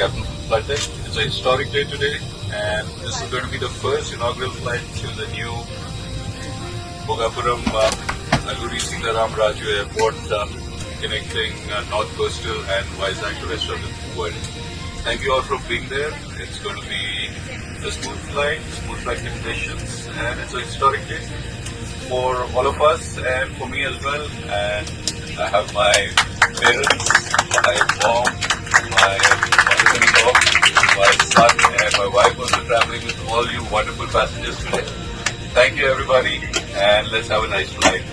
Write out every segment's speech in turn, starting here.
Captain Flight Deck. It's a historic day today, and this is going to be the first inaugural flight to the new Bhogapuram Alluri Sita Ramaraju Airport, connecting North Coastal and Vizag to the rest of the world. Thank you all for being there. It's going to be a smooth flight conditions, and it's a historic day for all of us and for me as well. And I have my parents, my mom, my mother-in-law, my son, and my wife also traveling with all you wonderful passengers today. Thank you, everybody, and let's have a nice flight.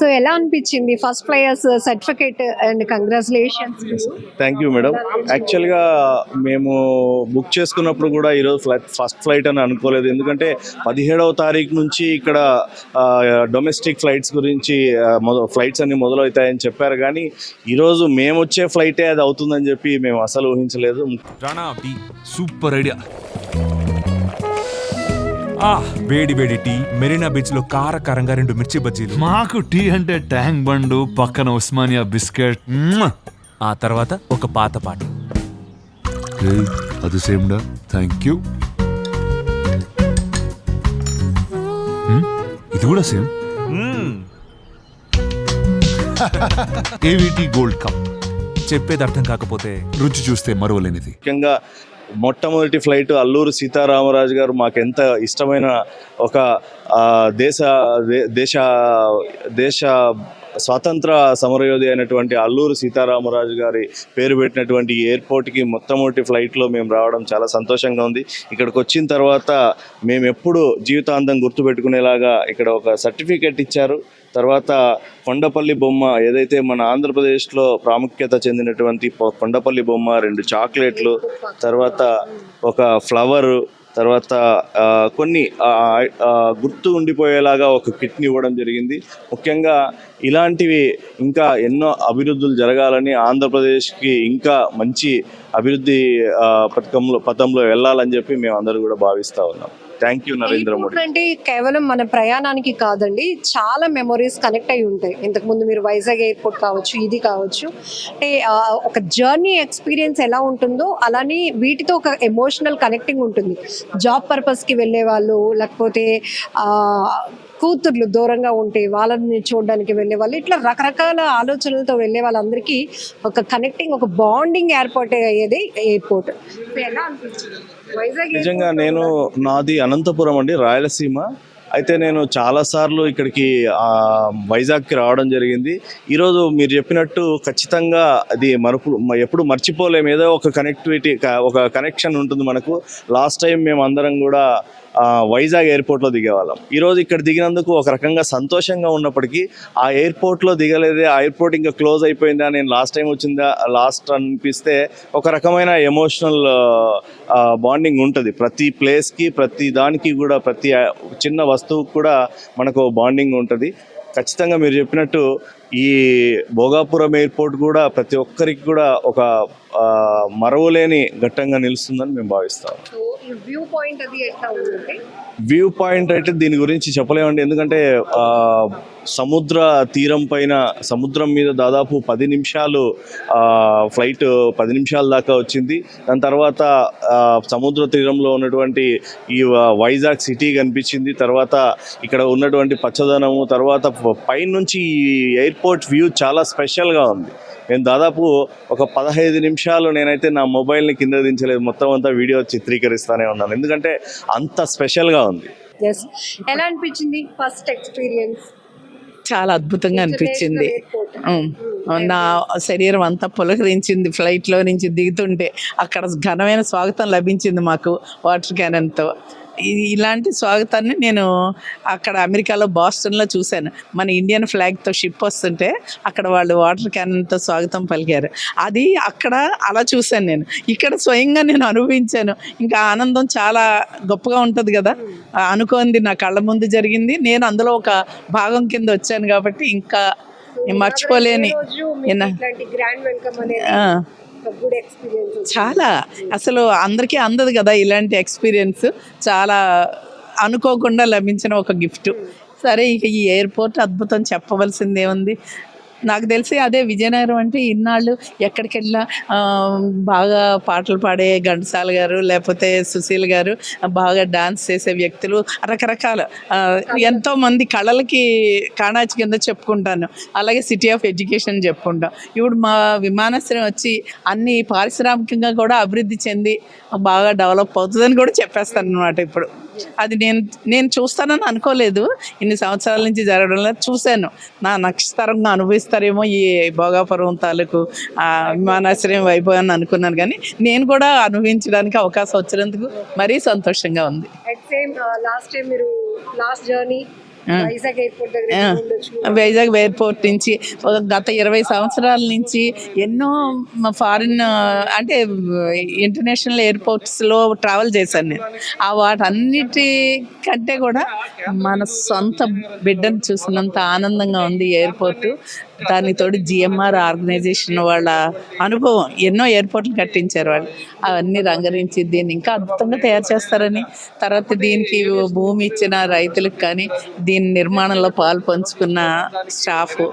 So ఎలా అనిపించింది first flyers certificate and congratulations? Thank you madam. యాక్చువల్గా మేము book చేసుకున్నప్పుడు కూడా ఈరోజు first flight అని అనుకోలేదు. ఎందుకంటే 17వ తారీఖు నుంచి ఇక్కడ డొమెస్టిక్ ఫ్లైట్స్ గురించి ఫ్లైట్స్ అన్ని మొదలవుతాయని చెప్పారు, కానీ ఈరోజు మేము వచ్చే ఫ్లైటే అది అవుతుందని చెప్పి మేము అసలు ఊహించలేదు. Super idea. వేడి వేడి టీ, మెరీనా బీచ్ లో కారకారంగా 2 మిర్చి బజ్జీలు. మాకు టీ అంటే ట్యాంక్ బండు, పక్కన ఉస్మానియా బిస్కెట్, ఆ తర్వాత ఒక పాత పాట. అది సేమ్డా, థ్యాంక్ యూ. ఇది కూడా సేమ్. ఏవిటి gold cup. చెప్పేది అర్థం కాకపోతే రుచి చూస్తే మరవలేనిది. ముఖ్యంగా మొట్టమొదటి ఫ్లైట్ అల్లూరి సీతారామరాజు గారు మాకు ఎంత ఇష్టమైన ఒక దేశ స్వాతంత్ర సమరయోధి అయినటువంటి అల్లూరి సీతారామరాజు గారి పేరు పెట్టినటువంటి ఎయిర్పోర్ట్కి మొట్టమొదటి ఫ్లైట్లో మేము రావడం చాలా సంతోషంగా ఉంది. ఇక్కడికి వచ్చిన తర్వాత మేము ఎప్పుడు జీవితాంతం గుర్తుపెట్టుకునేలాగా ఇక్కడ ఒక సర్టిఫికెట్ ఇచ్చారు. తర్వాత కొండపల్లి బొమ్మ, ఏదైతే మన ఆంధ్రప్రదేశ్లో ప్రాముఖ్యత చెందినటువంటి కొండపల్లి బొమ్మ, 2 చాక్లెట్లు, తర్వాత ఒక ఫ్లవరు, తర్వాత కొన్ని గుర్తు ఉండిపోయేలాగా ఒక కిట్ని ఇవ్వడం జరిగింది. ముఖ్యంగా ఇలాంటివి ఇంకా ఎన్నో అభివృద్ధులు జరగాలని, ఆంధ్రప్రదేశ్కి ఇంకా మంచి అభివృద్ధి పథంలో వెళ్ళాలని చెప్పి మేము అందరూ కూడా భావిస్తూ ఉన్నాం. Thank you Narendra Modi. అంటే కేవలం మన ప్రయాణానికి కాదండి, చాలా మెమొరీస్ కనెక్ట్ అయి ఉంటాయి. ఇంతకుముందు మీరు వైజాగ్ ఎయిర్పోర్ట్ కావచ్చు, ఇది కావచ్చు, అంటే ఒక జర్నీ ఎక్స్పీరియన్స్ ఎలా ఉంటుందో అలానే వీటితో ఒక ఎమోషనల్ కనెక్టింగ్ ఉంటుంది. జాబ్ పర్పస్కి వెళ్ళే వాళ్ళు, లేకపోతే కూతుర్లు దూరంగా ఉంటే వాళ్ళని చూడడానికి వెళ్ళే వాళ్ళు, ఇట్లా రకరకాల ఆలోచనలతో వెళ్ళే వాళ్ళందరికీ ఒక కనెక్టింగ్, ఒక బాండింగ్ ఏర్పాటు అయ్యేది ఎయిర్పోర్ట్. ఎలా అనిపించింది? నిజంగా నాది అనంతపురం అండి, రాయలసీమ. అయితే నేను చాలాసార్లు ఇక్కడికి వైజాగ్కి రావడం జరిగింది. ఈరోజు మీరు చెప్పినట్టు ఖచ్చితంగా అది ఎప్పుడు మర్చిపోలేము. ఏదో ఒక కనెక్టివిటీ, ఒక కనెక్షన్ ఉంటుంది మనకు. లాస్ట్ టైం మేము అందరం కూడా వైజాగ్ ఎయిర్పోర్ట్లో దిగేవాళ్ళం. ఈరోజు ఇక్కడ దిగినందుకు ఒక రకంగా సంతోషంగా ఉన్నప్పటికీ ఆ ఎయిర్పోర్ట్లో దిగలేదే, ఆ ఎయిర్పోర్ట్ ఇంకా క్లోజ్ అయిపోయిందా, నేను లాస్ట్ టైం వచ్చిందా లాస్ట్ అనిపిస్తే ఒక రకమైన ఎమోషనల్ బాండింగ్ ఉంటుంది. ప్రతి ప్లేస్కి, ప్రతి దానికి కూడా, ప్రతి చిన్న వస్తువుకు కూడా మనకు బాండింగ్ ఉంటుంది. ఖచ్చితంగా మీరు చెప్పినట్టు ఈ భోగాపురం ఎయిర్పోర్ట్ కూడా ప్రతి ఒక్కరికి కూడా ఒక మరవలేని ఘట్టంగా నిలుస్తుందని మేము భావిస్తాం. వ్యూ పాయింట్ అయితే దీని గురించి చెప్పలేమండి. ఎందుకంటే సముద్ర తీరం పైన, సముద్రం మీద దాదాపు 10 నిమిషాలు ఫ్లైట్ 10 నిమిషాల దాకా వచ్చింది. దాని తర్వాత సముద్ర తీరంలో ఉన్నటువంటి ఈ వైజాగ్ సిటీ కనిపించింది. తర్వాత ఇక్కడ ఉన్నటువంటి పచ్చదనము, తర్వాత పైనుంచి ఈ ఎయిర్పోర్ట్ వ్యూ చాలా స్పెషల్గా ఉంది. నేను దాదాపు ఒక 15 నిమిషాలు నేనైతే నా మొబైల్ని కింద దించలేదు, మొత్తం అంతా వీడియో చిత్రీకరిస్తూనే ఉన్నాను, ఎందుకంటే అంత స్పెషల్గా ఉంది. ఎలా అనిపించింది ఫస్ట్ ఎక్స్పీరియన్స్? చాలా అద్భుతంగా అనిపించింది. నా శరీరం అంతా పులకరించింది. ఫ్లైట్లో నుంచి దిగుతుంటే అక్కడ ఘనమైన స్వాగతం లభించింది మాకు వాటర్ క్యానన్తో. ఇలాంటి స్వాగతాన్ని నేను అక్కడ అమెరికాలో బాస్టన్లో చూశాను. మన ఇండియన్ ఫ్లాగ్తో షిప్ వస్తుంటే అక్కడ వాళ్ళు వాటర్ క్యానన్తో స్వాగతం పలికారు. అది అక్కడ అలా చూశాను నేను. ఇక్కడ స్వయంగా నేను అనుభవించాను. ఇంకా ఆనందం చాలా గొప్పగా ఉంటుంది కదా. అనుకోంది నా కళ్ళ ముందు జరిగింది. నేను అందులో ఒక భాగం కింద వచ్చాను కాబట్టి ఇంకా మర్చిపోలేని చాలా, అసలు అందరికీ అందదు కదా ఇలాంటి ఎక్స్పీరియన్స్. చాలా అనుకోకుండా లభించిన ఒక గిఫ్ట్. సరే ఇక ఈ ఎయిర్పోర్ట్ అద్భుతం చెప్పవలసిందే ఉంది. నాకు తెలిసి అదే విజయనగరం అంటే ఇన్నాళ్ళు ఎక్కడికి వెళ్ళినా బాగా పాటలు పాడే ఘంటసాల గారు లేకపోతే సుశీల్ గారు, బాగా డాన్స్ చేసే వ్యక్తులు, రకరకాల ఎంతో మంది కళలకి కాణాచి కింద చెప్పుకుంటాను. అలాగే సిటీ ఆఫ్ ఎడ్యుకేషన్ చెప్పుకుంటాం. ఇప్పుడు మా విమానాశ్రయం వచ్చి అన్ని పారిశ్రామికంగా కూడా అభివృద్ధి చెంది బాగా డెవలప్ అవుతుందని కూడా చెప్పేస్తాను అనమాట. ఇప్పుడు అది నేను చూస్తానని అనుకోలేదు, ఇన్ని సంవత్సరాల నుంచి జరగడంలో చూశాను. నా నక్షత్రంగా అనుభవిస్తారేమో ఈ భోగాపురం తాలూకు విమానాశ్రయం వైభవాన్ని అనుకున్నాను, కానీ నేను కూడా అనుభవించడానికి అవకాశం వచ్చినందుకు మరీ సంతోషంగా ఉంది. లాస్ట్ టైం మీరు లాస్ట్ జర్నీ వైజాగ్ ఎయిర్పోర్ట్ దగ్గర ఉండొచ్చు. వైజాగ్ ఎయిర్పోర్ట్ నుంచి గత 20 సంవత్సరాల నుంచి ఎన్నో ఫారిన్ అంటే ఇంటర్నేషనల్ ఎయిర్పోర్ట్స్లో ట్రావెల్ చేశాను నేను. వాటన్నిటి కంటే కూడా మన సొంత బిడ్డను చూసినంత ఆనందంగా ఉంది ఎయిర్పోర్ట్. దానితోటి జిఎంఆర్ ఆర్గనైజేషన్ వాళ్ళ అనుభవం, ఎన్నో ఎయిర్పోర్ట్లు కట్టించారు వాళ్ళు, అవన్నీ రంగరించి దీన్ని ఇంకా అద్భుతంగా తయారు చేస్తారని, తర్వాత దీనికి భూమి ఇచ్చిన రైతులకు కానీ దీని నిర్మాణంలో పాలు పంచుకున్న స్టాఫ్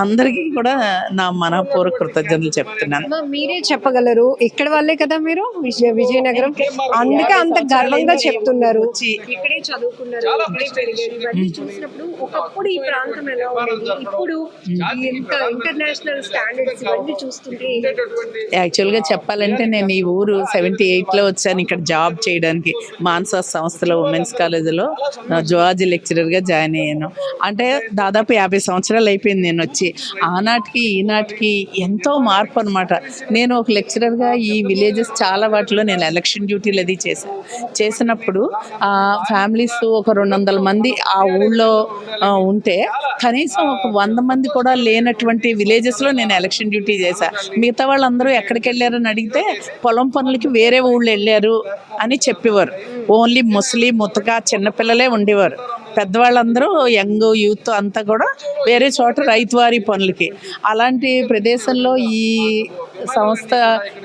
అందరికీ కూడా నా మనపూర్వక కృతజ్ఞతలు చెప్తున్నాను. మీరే చెప్పగలరు, ఇక్కడ వాళ్ళే కదా మీరు, విజయనగరం, అందుకే అంత గర్వంగా చెప్తున్నారు. ఇక్కడే చదువుకున్నారు, ఇక్కడే పెరిగారు. ఇవన్నీ చూసినప్పుడు ఒకప్పుడు ఈ ప్రాంతం ఎలా ఉండేది, ఇప్పుడు ఇంటర్నేషనల్ స్టాండర్డ్స్ ఇవన్నీ చూస్తుంటే యాక్చువల్గా చెప్పాలంటే నేను ఈ ఊరు 78లో వచ్చాను ఇక్కడ జాబ్ చేయడానికి. మాన్సా సంస్థలో ఉమెన్స్ కాలేజీలో జువాలజీ లెక్చరర్గా జాయిన్ అయ్యాను. అంటే దాదాపు 50 సంవత్సరాలు అయిపోయింది నేను వచ్చి. ఆనాటికి ఈనాటికి ఎంతో మార్పు అనమాట. నేను ఒక లెక్చరర్గా ఈ విలేజెస్ చాలా వాటిలో నేను ఎలక్షన్ డ్యూటీలు అది చేసినప్పుడు ఫ్యామిలీస్ ఒక 200 మంది ఆ ఊళ్ళో ఉంటే కనీసం ఒక 100 మంది కూడా లేనటువంటి విలేజెస్లో నేను ఎలక్షన్ డ్యూటీ చేశాను. మిగతా వాళ్ళందరూ ఎక్కడికి వెళ్ళారని అడిగితే పొలం పనులకి వేరే ఊళ్ళు వెళ్ళారు అని చెప్పేవారు. ఓన్లీ ముసలి ముతక చిన్నపిల్లలే ఉండేవారు. పెద్దవాళ్ళందరూ యంగ్ యూత్ అంతా కూడా వేరే చోట రైతువారీ పనులకి. అలాంటి ప్రదేశంలో ఈ సంస్థ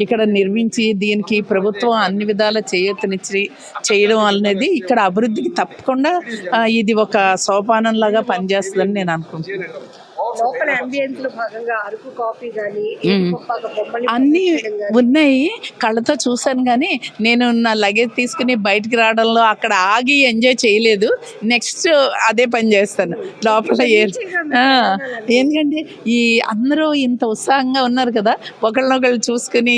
ఇక్కడ నిర్మించి దీనికి ప్రభుత్వం అన్ని విధాల చేయూతనిచ్చి చేయడం అనేది ఇక్కడ అభివృద్ధికి తప్పకుండా ఇది ఒక సోపానంలాగా పనిచేస్తుందని నేను అనుకుంటున్నాను. లోకల్ అంబియన్స్ లో భాగంగా అరకు కాఫీ గానీ అన్నీ ఉన్నాయి, కళ్ళతో చూశాను. కానీ నేను నా లగేజ్ తీసుకుని బయటికి రావడంలో అక్కడ ఆగి ఎంజాయ్ చేయలేదు. నెక్స్ట్ అదే పని చేస్తాను లోపల. ఎందుకంటే ఈ అందరూ ఇంత ఉత్సాహంగా ఉన్నారు కదా, ఒకళ్ళనొకళ్ళు చూసుకుని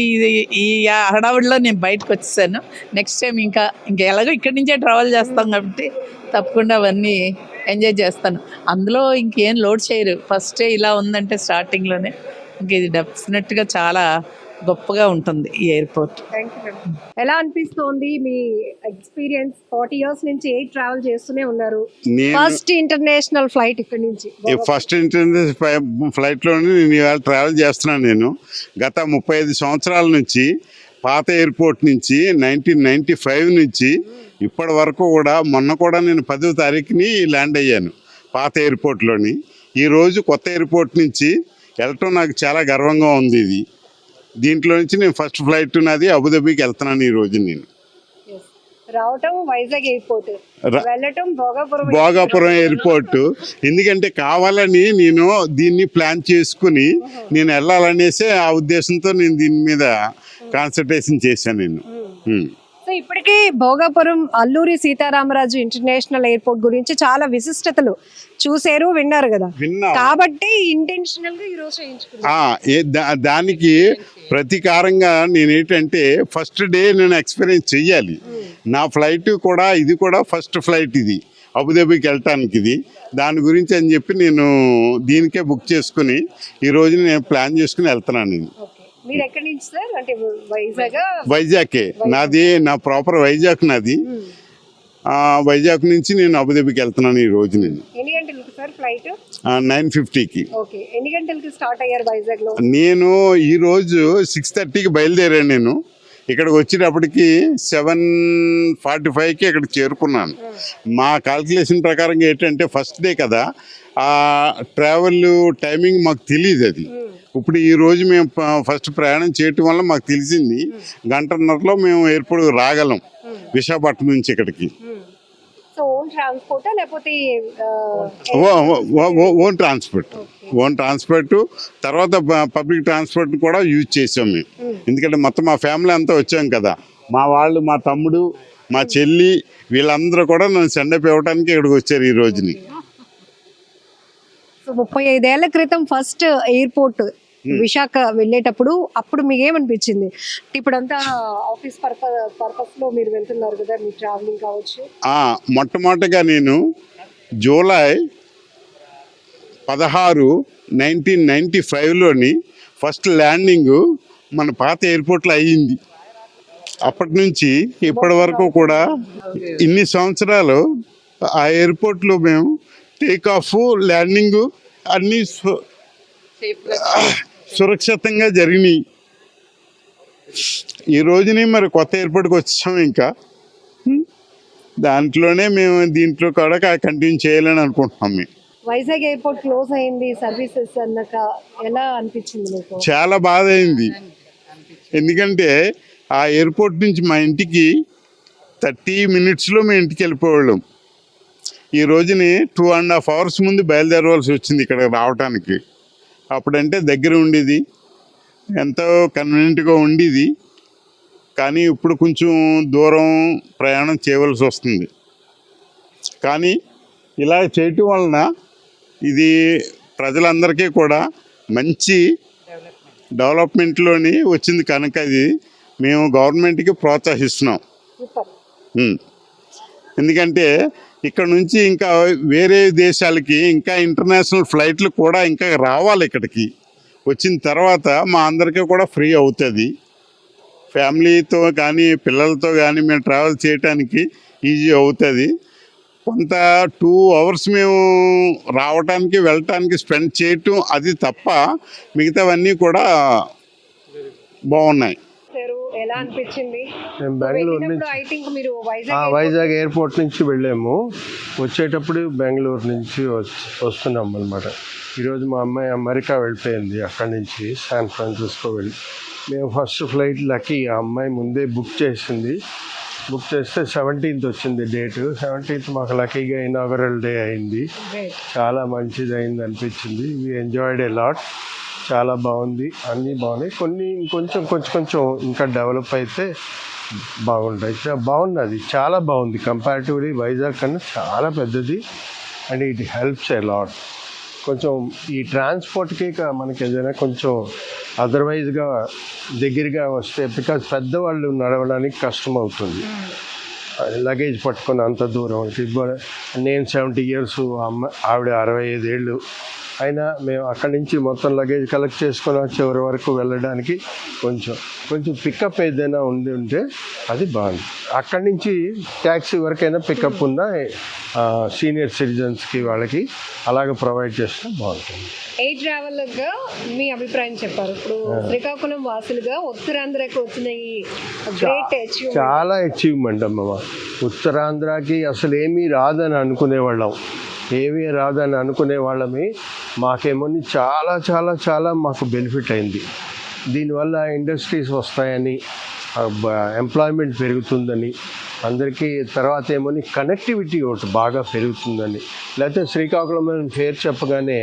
ఈ హడావుడిలో నేను బయటకు వచ్చేసాను. నెక్స్ట్ టైం ఇంకా ఎలాగో ఇక్కడి నుంచే ట్రావెల్ చేస్తాం కాబట్టి తప్పకుండా అవన్నీ ఎంజాయ్ చేస్తాను. అందులో ఇంకేం లోడ్ చేయరు. ఫస్టే ఇలా ఉందంటే స్టార్టింగ్లోనే ఇంక ఇది డెఫినెట్గా చాలా గొప్పగా ఉంటుంది ఈ ఎయిర్పోర్ట్. ఎలా అనిపిస్తోంది మీ ఎక్స్పీరియన్స్? 40 years నుంచి ట్రావెల్ చేస్తూనే ఉన్నారు. ఫస్ట్ ఇంటర్నేషనల్ ఫ్లైట్ ఇక్కడ నుంచి, ఫస్ట్ ఇంటర్నేషనల్ ఫ్లైట్లోనే నేను ఇవాళ ట్రావెల్ చేస్తున్నాను. నేను గత 35 సంవత్సరాల నుంచి పాత ఎయిర్పోర్ట్ నుంచి 1995 నుంచి ఇప్పటి వరకు కూడా, మొన్న కూడా నేను 10వ తారీఖుని ల్యాండ్ అయ్యాను పాత ఎయిర్పోర్ట్లోని. ఈరోజు కొత్త ఎయిర్పోర్ట్ నుంచి వెళ్ళటం నాకు చాలా గర్వంగా ఉంది. దీంట్లో నుంచి నేను ఫస్ట్ ఫ్లైట్ నాది అబుదాబీకి వెళ్తున్నాను ఈరోజు. నేను రావటం వైజాగ్ ఎయిర్పోర్ట్, వెళ్ళటం భోగాపురం ఎయిర్పోర్ట్. ఎందుకంటే కావాలని నేను దీన్ని ప్లాన్ చేసుకుని నేను వెళ్ళాలనేసి ఆ ఉద్దేశంతో నేను దీని మీద కాన్సన్ట్రేషన్ చేశాను నేను. సో ఇప్పటికీ భోగాపురం అల్లూరి సీతారామరాజు ఇంటర్నేషనల్ ఎయిర్పోర్ట్ గురించి చాలా విశిష్టతలు చూసారు, విన్నారు కదా, కాబట్టి ఇంటెన్షనల్ గా ఈ రోజు చేయించుకున్నాను. దానికి ప్రతీకారంగా నేనేంటంటే ఫస్ట్ డే నేను ఎక్స్పీరియన్స్ చెయ్యాలి. నా ఫ్లైట్ కూడా ఇది కూడా ఫస్ట్ ఫ్లైట్ ఇది అబుదాబీకి వెళ్ళటానికి. ఇది దాని గురించి అని చెప్పి నేను దీనికే బుక్ చేసుకుని ఈ రోజు నేను ప్లాన్ చేసుకుని వెళ్తున్నాను. నేను మీరు ఎక్కడి నుంచి సార్? అంటే వైజాగ్ నాది, నా ప్రాపర్ వైజాగ్ నాది. వైజాగ్ నుంచి నేను అబుదాబీకి వెళ్తున్నాను ఈ రోజు. నేను ఎన్ని గంటలకి సార్ ఫ్లైట్? 9:50కి. ఓకే, ఎన్ని గంటలకి స్టార్ట్ అయ్యారు వైజాగ్ లో? నేను ఈ రోజు 6:30కి బయలుదేరాను. నేను ఇక్కడికి వచ్చేటప్పటికి 7:45కి ఇక్కడ చేరుకున్నాను. మా కాల్కులేషన్ ప్రకారంగా ఏంటంటే ఫస్ట్ డే కదా, ఆ ట్రావెల్ టైమింగ్ మాకు తెలియదు. అది ఇప్పుడు ఈ రోజు మేము ఫస్ట్ ప్రయాణం చేయటం వల్ల మాకు తెలిసింది 1.5 గంటలో మేము ఎయిర్పోర్ట్ రాగలం విశాఖపట్నం నుంచి ఇక్కడికి. సో ఓన్ ట్రాన్స్పోర్టా లేకపోతే ఓన్ ట్రాన్స్పోర్ట్ తర్వాత పబ్లిక్ ట్రాన్స్పోర్ట్ కూడా యూజ్ చేసాం మేము. ఎందుకంటే మొత్తం మా ఫ్యామిలీ అంతా వచ్చాం కదా, మా వాళ్ళు, మా తమ్ముడు, మా చెల్లి, వీళ్ళందరూ కూడా నన్ను సెండప్ ఇవ్వడానికి ఇక్కడికి వచ్చారు ఈ రోజుని. 35 ఏళ్ల క్రితం ఫస్ట్ ఎయిర్పోర్ట్ విశాఖ వెళ్ళేటప్పుడు అప్పుడు మీకు ఏమనిపించింది? ఇప్పుడంతా ఆఫీస్ పర్పస్ లో మీరు వెళ్తున్నారు కదా, మీ ట్రావెలింగ్ కావచ్చు. మొట్టమొదటిగా నేను జూలై 16, 1995లోని ఫస్ట్ ల్యాండింగ్ మన పాత ఎయిర్పోర్ట్లో అయ్యింది. అప్పటి నుంచి ఇప్పటి వరకు కూడా ఇన్ని సంవత్సరాలు ఆ ఎయిర్పోర్ట్లో మేము టేక్ ఆఫ్, ల్యాండింగ్ అన్నీ సురక్షితంగా జరిగినాయి. ఈ రోజుని మరి కొత్త ఎయిర్పోర్ట్కి వచ్చాము. ఇంకా దాంట్లోనే మేము దీంట్లో కూడా కంటిన్యూ చేయాలని అనుకుంటున్నాం. మేము వైజాగ్ ఎయిర్పోర్ట్ క్లోజ్ అయింది సర్వీసెస్ అన్నాక ఎలా అనిపించింది మీకు? చాలా బాధ అయింది. ఎందుకంటే ఆ ఎయిర్పోర్ట్ నుంచి మా ఇంటికి 30 minutesలో మేము ఇంటికి వెళ్ళిపోవాళ్ళం. ఈ రోజుని 2.5 hours ముందు బయలుదేరవలసి వచ్చింది ఇక్కడ రావటానికి. అప్పుడంటే దగ్గర ఉండేది, ఎంతో కన్వీనియంట్గా ఉండేది. కానీ ఇప్పుడు కొంచెం దూరం ప్రయాణం చేయవలసి వస్తుంది. కానీ ఇలా చేయటం వలన ఇది ప్రజలందరికీ కూడా మంచి డెవలప్మెంట్లోని వచ్చింది కనుక ఇది మేము గవర్నమెంట్కి ప్రోత్సహిస్తున్నాం. ఎందుకంటే ఇక్కడ నుంచి ఇంకా వేరే దేశాలకి ఇంకా ఇంటర్నేషనల్ ఫ్లైట్లు కూడా ఇంకా రావాలి. ఇక్కడికి వచ్చిన తర్వాత మా అందరికీ కూడా ఫ్రీ అవుతుంది. ఫ్యామిలీతో కానీ పిల్లలతో కానీ మేము ట్రావెల్ చేయడానికి ఈజీ అవుతుంది. కొంత 2 hours మేము రావటానికి వెళ్ళటానికి స్పెండ్ చేయటం అది తప్ప మిగతావన్నీ కూడా బాగున్నాయి. ఎలా అనిపించింది? మేము బెంగళూరు నుంచి ఐ థింక్ మీరు వైజాగ్ ఎయిర్పోర్ట్ నుంచి వెళ్ళాము. వచ్చేటప్పుడు బెంగళూరు నుంచి వస్తున్నాం అనమాట. ఈరోజు మా అమ్మాయి అమెరికా వెళ్ళిపోయింది, అక్కడి నుంచి శాన్ ఫ్రాన్సిస్కో వెళ్ళి. మేము ఫస్ట్ ఫ్లైట్ లక్కీ, ఆ అమ్మాయి ముందే బుక్ చేసింది. బుక్ చేస్తే 17th వచ్చింది డేటు. 17th మాకు లక్కీగా ఇనాగరల్ డే అయింది. చాలా మంచిది అయింది అనిపించింది. We enjoyed a lot. చాలా బాగుంది, అన్నీ బాగున్నాయి. కొన్ని కొంచెం ఇంకా డెవలప్ అయితే బాగుంటాయి. బాగున్నది, చాలా బాగుంది. కంపారిటివ్లీ వైజాగ్ కన్నా చాలా పెద్దది and it helps a lot. కొంచెం ఈ ట్రాన్స్పోర్ట్కి మనకి ఏదైనా కొంచెం అదర్వైజ్గా దగ్గరగా వస్తే, బికాజ్ పెద్దవాళ్ళు నడవడానికి కష్టం అవుతుంది లగేజ్ పట్టుకొని అంత దూరం. నేను 70 years, ఆవిడ 65 ఏళ్ళు అయినా మేము అక్కడి నుంచి మొత్తం లగేజ్ కలెక్ట్ చేసుకొని చివరి వరకు వెళ్ళడానికి కొంచెం పికప్ ఏదైనా ఉంటే అది బాగుంది. అక్కడి నుంచి ట్యాక్సీ వరకైనా పికప్ ఉన్న సీనియర్ సిటిజన్స్కి వాళ్ళకి అలాగే ప్రొవైడ్ చేస్తే బాగుంటుంది. ఎయిర్ ట్రావెలర్గా మీ అభిప్రాయం చెప్పారు. ఇప్పుడు శ్రీకాకుళం వాసులుగా ఉత్తరాంధ్రకు వచ్చిన ఈ గ్రేట్ అచీవ్మెంట్, చాలా అచీవ్మెంట్ అమ్మ. ఉత్తరాంధ్రకి అసలు ఏమీ రాదని అనుకునేవాళ్ళం, వాళ్ళమి. మాకేమో చాలా చాలా చాలా మాకు బెనిఫిట్ అయింది. దీనివల్ల ఇండస్ట్రీస్ వస్తాయని, ఎంప్లాయ్మెంట్ పెరుగుతుందని అందరికీ. తర్వాత ఏమో కనెక్టివిటీ ఒకటి బాగా పెరుగుతుందని. లేకపోతే శ్రీకాకుళం పేరు చెప్పగానే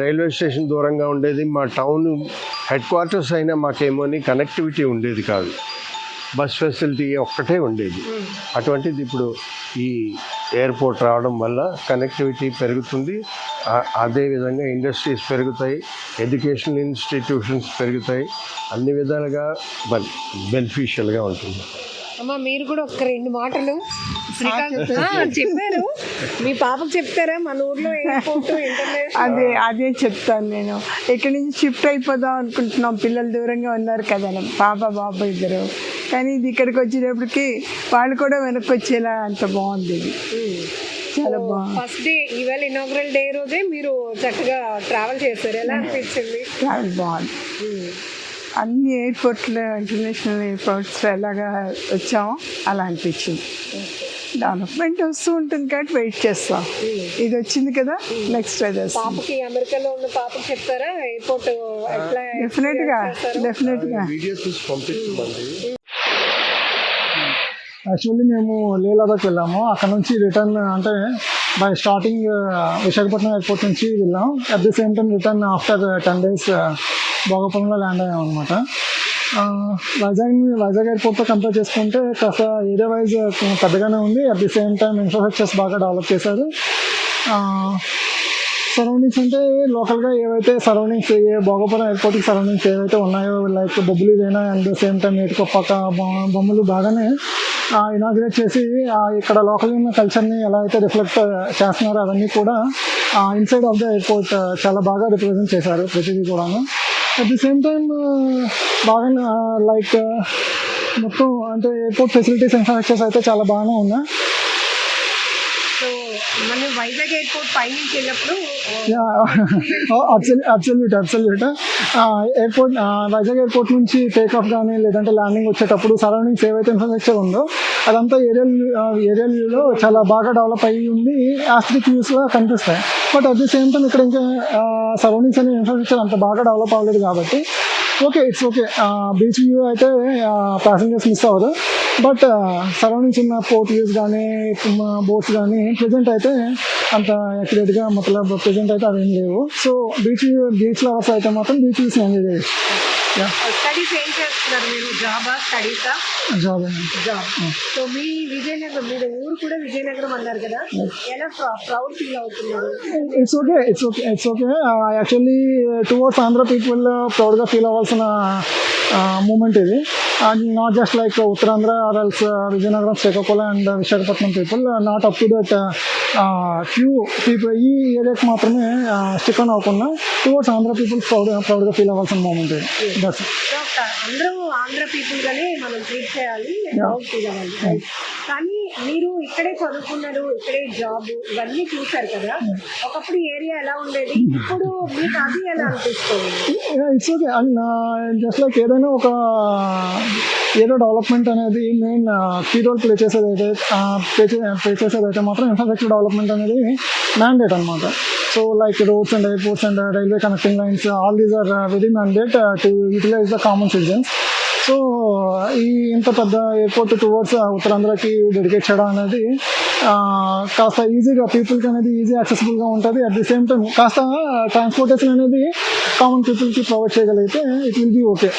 రైల్వే స్టేషన్ దూరంగా ఉండేది, మా టౌన్ హెడ్ క్వార్టర్స్ అయినా మాకేమో కనెక్టివిటీ ఉండేది కాదు. బస్ ఫెసిలిటీ ఒక్కటే ఉండేది. అటువంటిది ఇప్పుడు ఈ ఎయిర్పోర్ట్ రావడం వల్ల కనెక్టివిటీ పెరుగుతుంది. అదేవిధంగా ఇండస్ట్రీస్ పెరుగుతాయి, ఎడ్యుకేషనల్ ఇన్స్టిట్యూషన్స్ పెరుగుతాయి. అన్ని విధాలుగా బెనిఫిషియల్గా ఉంటుంది. అమ్మ మీరు కూడా ఒక 2 మాటలు చెప్పారు, మీ పాపకు చెప్తారా? మన ఊర్లో ఎయిర్పోర్ట్ అదే చెప్తాను నేను. ఇక్కడి నుంచి షిఫ్ట్ అయిపోదాం అనుకుంటున్నాం, పిల్లలు దూరంగా ఉన్నారు కదా, బాబు ఇద్దరు. కానీ ఇది ఇక్కడికి వచ్చేటప్పటికి వాళ్ళు కూడా వెనక్కి వచ్చేలా అంత బాగుంది. ఇది చాలా బాగుంది. ఫస్ట్ డే, ఈవేళ ఇనాగరల్ డే రోజే మీరు చక్కగా ట్రావెల్ చేస్తారు. ఎలా అనిపించింది? ట్రావెల్ బాగుంది. అన్ని ఎయిర్పోర్ట్లో, ఇంటర్నేషనల్ ఎయిర్పోర్ట్స్లో ఎలాగా వచ్చామో అలా అనిపించింది. డెవలప్మెంట్ వస్తూ ఉంటుంది కాబట్టి వెయిట్ చేస్తాం. ఇది వచ్చింది కదా, నెక్స్ట్ అదే. పాపకి అమెరికాలో ఉన్న పాపకి చెప్తారా ఎయిర్పోర్ట్? డెఫినెట్గా వీడియో తీసి పంపించమండి. యాక్చువల్లీ మేము లే లదాఖ్ వెళ్ళాము. అక్కడ నుంచి రిటర్న్ అంటే బై స్టార్టింగ్ విశాఖపట్నం ఎయిర్పోర్ట్ నుంచి వెళ్ళాం. At the same time return after 10 days భోగాపురంలో ల్యాండ్ అయ్యాం అనమాట. వైజాగ్ ఎయిర్పోర్ట్తో కంపేర్ చేసుకుంటే కాస్త ఏరియా వైజ్ పెద్దగానే ఉంది. At the same time infrastructures బాగా డెవలప్ చేశారు. సరౌండింగ్స్ అంటే లోకల్గా ఏవైతే సరౌండింగ్స్ భోగాపురం ఎయిర్పోర్ట్కి సరౌండింగ్స్ ఏవైతే ఉన్నాయో లైక్ బొబ్బులి వేనా అండ్ సేమ్ టైం ఏటికొప్పాక బొమ్మలు బాగానే ఇనాగ్రేట్ చేసి ఇక్కడ లోకల్ ఉన్న కల్చర్ని ఎలా అయితే రిఫ్లెక్ట్ చేస్తున్నారో అవన్నీ కూడా ఇన్సైడ్ ఆఫ్ ద ఎయిర్పోర్ట్ చాలా బాగా రిప్రజెంట్ చేశారు ప్రతిదీ కూడాను. అట్ ది సేమ్ టైం బాగా లైక్ మొత్తం అంటే ఎయిర్పోర్ట్ ఫెసిలిటీస్ ఇన్ఫ్రాస్ట్రక్చర్స్ అయితే చాలా బాగానే ఉన్నాయి. సో మనం వైజాగ్ ఎయిర్పోర్ట్ పై నుంచి వెళ్ళినప్పుడు అబ్సల్యూట్ ఎయిర్పోర్ట్ వైజాగ్ ఎయిర్పోర్ట్ నుంచి టేక్ ఆఫ్ కానీ లేదంటే ల్యాండింగ్ వచ్చేటప్పుడు సరౌండింగ్స్ ఏవైతే ఇన్ఫ్రాస్ట్రక్చర్ ఉందో అదంతా ఏరియాలో చాలా బాగా డెవలప్ అయ్యి ఉంది. యాస్ట్రిక్ వ్యూస్గా కనిపిస్తాయి. But at the same time ఇక్కడ ఇంకా సరౌండింగ్స్ అనే ఇన్ఫ్రాస్ట్రక్చర్ అంత బాగా డెవలప్ అవ్వలేదు కాబట్టి ఇట్స్ ఓకే. బీచ్ వ్యూ అయితే ప్యాసింజర్స్ మిస్ అవ్వదు. బట్ సరౌండింగ్స్ ఉన్న పోర్ట్ వ్యూస్ కానీ బోట్స్ కానీ ప్రెజెంట్ అయితే అంత యాక్యురేట్గా మొత్తం ప్రెజెంట్ అయితే అవేం లేవు. సో బీచ్ లవర్స్ అయితే మాత్రం బీచ్ వ్యూస్ ఎంజాయ్ చేయొచ్చు. స్టడీస్ ఏం చేస్తున్నారు మీరు? జాబా స్టడీసా? జాబ్. సో మీ విజయనగరం, మీరు ఊరు కూడా విజయనగరం అన్నారు కదా, ఎలా ప్రౌడ్ ఫీల్ అవుతున్నారు? It's okay. Actually towards Andhra people ప్రౌడ్గా ఫీల్ అవ్వాల్సిన మూమెంట్ ఇది. Not just like Uttarandhra or else Vizianagaram, Srikakulam and Visakhapatnam people, not up to that few people ఈ ఏరియాకి మాత్రమే స్టిక్ ఆన్ అవ్వకుండా టువర్డ్స్ ఆంధ్ర పీపుల్ ప్రౌడ్గా ఫీల్ అవ్వాల్సిన మూమెంట్ ఇది. దట్స్ అందరూ ఆంధ్ర పీపుల్ గానే మనం ట్రీట్ చేయాలి, ప్రౌడ్ ఫీల్ అవ్వాలి. కానీ మీరు ఇక్కడే చదువుకున్నారు, ఇక్కడే జాబ్ ఇవన్నీ చూసారు కదా, ఒకప్పుడు ఏరియా ఎలా ఉండేది, ఇప్పుడు మీకు అది ఎలా అనిపిస్తుంది? It's okay. జస్ట్ లైక్ ఏదైనా ఒక ఏదో డెవలప్మెంట్ అనేది మెయిన్ కీ రోల్ ప్లే చేసేదైతే మాత్రం ఇన్ఫ్రాస్ట్రక్చర్ డెవలప్మెంట్ అనేది మ్యాండేట్ అనమాట. So like roads and airports and railway connecting lines, all these are very mandate to utilize the common citizens. So ఇంత పెద్ద ఎయిర్పోర్ట్ టువర్డ్స్ ఉత్తరాంధ్రకి డెడికేట్ చేయడం అనేది కాస్త ఈజీగా పీపుల్కి అనేది ఈజీ యాక్సెసిబుల్గా ఉంటుంది. అట్ ది సేమ్ టైం కాస్త ట్రాన్స్పోర్టేషన్ అనేది కామన్ పీపుల్కి ప్రొవైడ్ చేయగలిగితే ఇట్ విల్ బీ ఓకే.